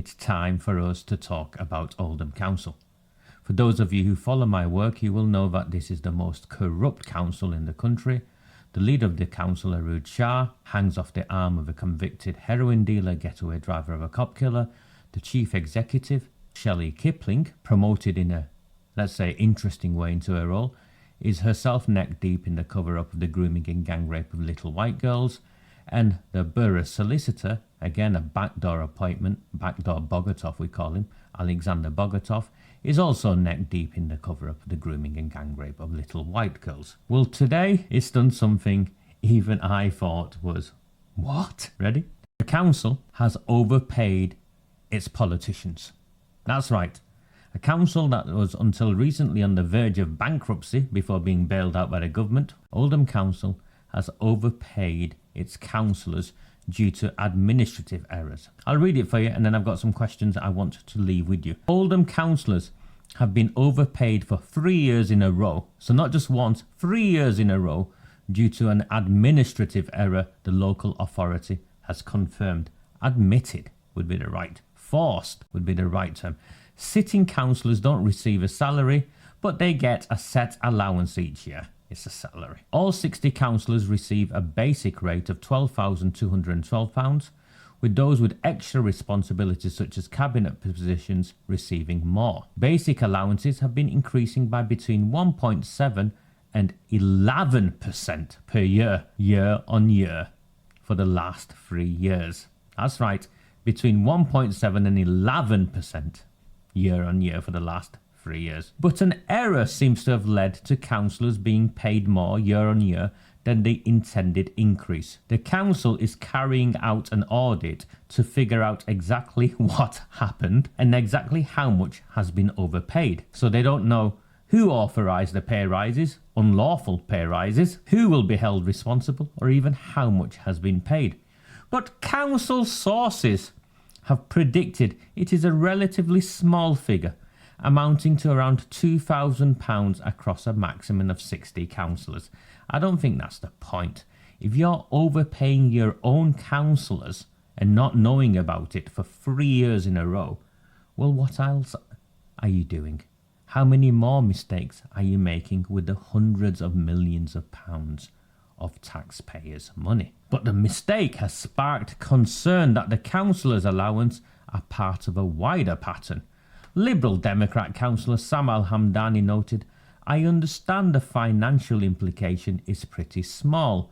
It's time for us to talk about Oldham Council. For those of you who follow my work, you will know that this is the most corrupt council in the country. The leader of the council, Arud Shah, hangs off the arm of a convicted heroin dealer, getaway driver of a cop killer. The chief executive, Shelley Kipling, promoted in a, let's say, interesting way into her role, is herself neck deep in the cover-up of the grooming and gang rape of little white girls. And the borough solicitor, again a backdoor appointment, backdoor Bogatov we call him, Alexander Bogatov, is also neck deep in the cover-up of the grooming and gang rape of little white girls. Well, today it's done something even I thought was, what? Ready? The council has overpaid its politicians. That's right. A council that was until recently on the verge of bankruptcy before being bailed out by the government, Oldham Council has overpaid its councillors due to administrative errors. I'll read it for you and then I've got some questions I want to leave with you. Oldham councillors have been overpaid for 3 years in a row. So not just once, 3 years in a row due to an administrative error the local authority has confirmed. Admitted would be the right. Forced would be the right term. Sitting councillors don't receive a salary, but they get a set allowance each year. It's a salary. All 60 councillors receive a basic rate of £12,212, with those with extra responsibilities such as cabinet positions receiving more. Basic allowances have been increasing by between 1.7 and 11% per year, year on year, for the last 3 years. That's right, between 1.7 and 11% year on year for the last 3 years. But an error seems to have led to councillors being paid more year on year than the intended increase. The council is carrying out an audit to figure out exactly what happened and exactly how much has been overpaid. So they don't know who authorised the pay rises, unlawful pay rises, who will be held responsible, or even how much has been paid. But council sources have predicted it is a relatively small figure, amounting to around £2,000 across a maximum of 60 councillors. I don't think that's the point. If you're overpaying your own councillors and not knowing about it for 3 years in a row, well, what else are you doing? How many more mistakes are you making with the hundreds of millions of pounds of taxpayers' money? But the mistake has sparked concern that the councillors' allowance are part of a wider pattern. Liberal Democrat councillor Sam Al-Hamdani noted, "I understand the financial implication is pretty small,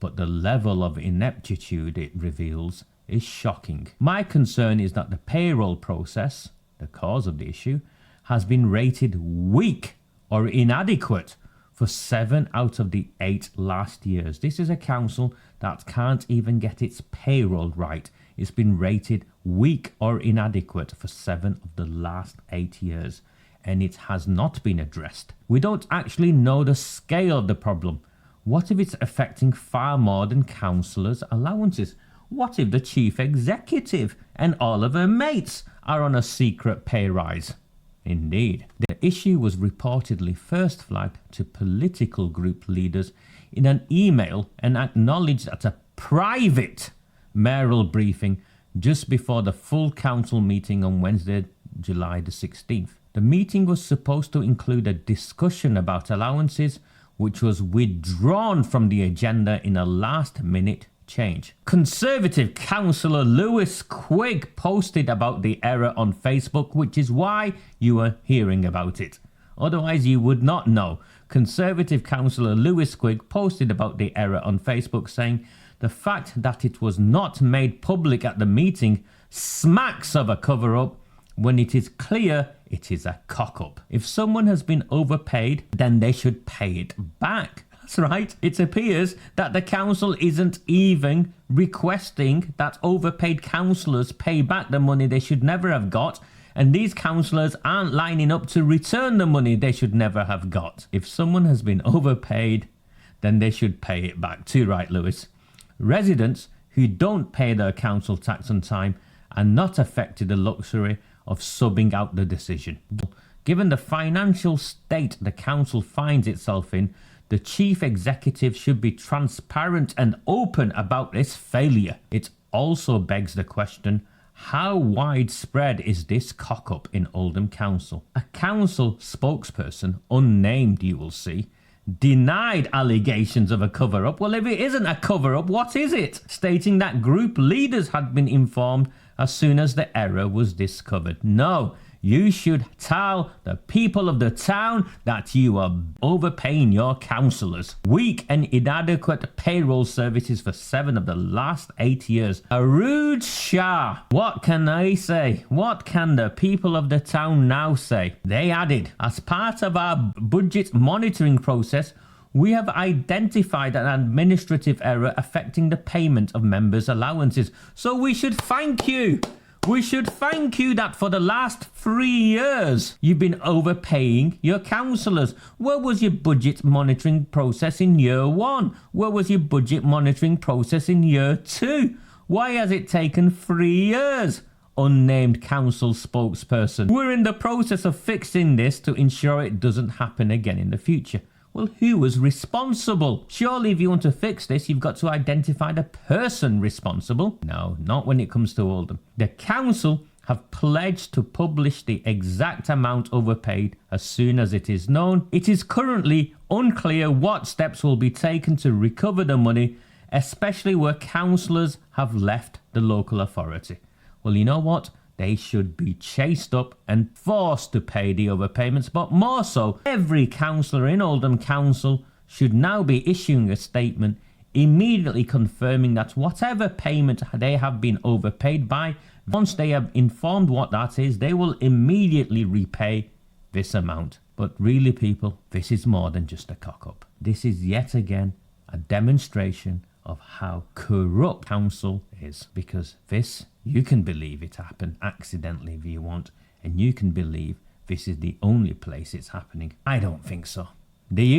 but the level of ineptitude it reveals is shocking. My concern is that the payroll process, the cause of the issue, has been rated weak or inadequate for 7 out of the 8 last years." This is a council that can't even get its payroll right. It's been rated weak or inadequate for 7 of the last 8 years, and it has not been addressed. We don't actually know the scale of the problem. What if it's affecting far more than councillors' allowances? What if the chief executive and all of her mates are on a secret pay rise? Indeed. The issue was reportedly first flagged to political group leaders in an email and acknowledged at a private mayoral briefing just before the full council meeting on Wednesday, July the 16th. The meeting was supposed to include a discussion about allowances, which was withdrawn from the agenda in a last-minute change. Conservative councillor Lewis Quigg posted about the error on Facebook, which is why you are hearing about it. Otherwise you would not know. Conservative councillor Lewis Quigg posted about the error on Facebook, saying, "The fact that it was not made public at the meeting smacks of a cover-up when it is clear it is a cock-up. If someone has been overpaid, then they should pay it back." That's right. It appears that the council isn't even requesting that overpaid councillors pay back the money they should never have got, and these councillors aren't lining up to return the money they should never have got. If someone has been overpaid, then they should pay it back. Too right, Lewis. Residents who don't pay their council tax on time are not affected the luxury of subbing out the decision. Given the financial state the council finds itself in, the chief executive should be transparent and open about this failure. It also begs the question, How widespread is this cock-up in Oldham Council? A council spokesperson, unnamed you will see, denied allegations of a cover-up. Well, if it isn't a cover-up, what is it? Stating that group leaders had been informed as soon as the error was discovered. No, you should tell the people of the town that you are overpaying your councillors. Weak and inadequate payroll services for 7 of the last 8 years. A rude Shah. What can I say? What can the people of the town now say? They added, as part of our budget monitoring process, we have identified an administrative error affecting the payment of members' allowances. So we should thank you. We should thank you that for the last 3 years you've been overpaying your councillors. Where was your budget monitoring process in year 1? Where was your budget monitoring process in year 2? Why has it taken 3 years? Unnamed council spokesperson. We're in the process of fixing this to ensure it doesn't happen again in the future. Well, who was responsible? Surely if you want to fix this, you've got to identify the person responsible. No, not when it comes to Oldham. The council have pledged to publish the exact amount overpaid as soon as it is known. It is currently unclear what steps will be taken to recover the money, especially where councillors have left the local authority. Well, you know what? They should be chased up and forced to pay the overpayments, but more so, every councillor in Oldham Council should now be issuing a statement immediately confirming that whatever payment they have been overpaid by, once they have informed what that is, they will immediately repay this amount. But really, people, this is more than just a cock-up. This is yet again a demonstration of how corrupt council is, because this, you can believe it happened accidentally if you want, and you can believe this is the only place it's happening. I don't think so. Do you?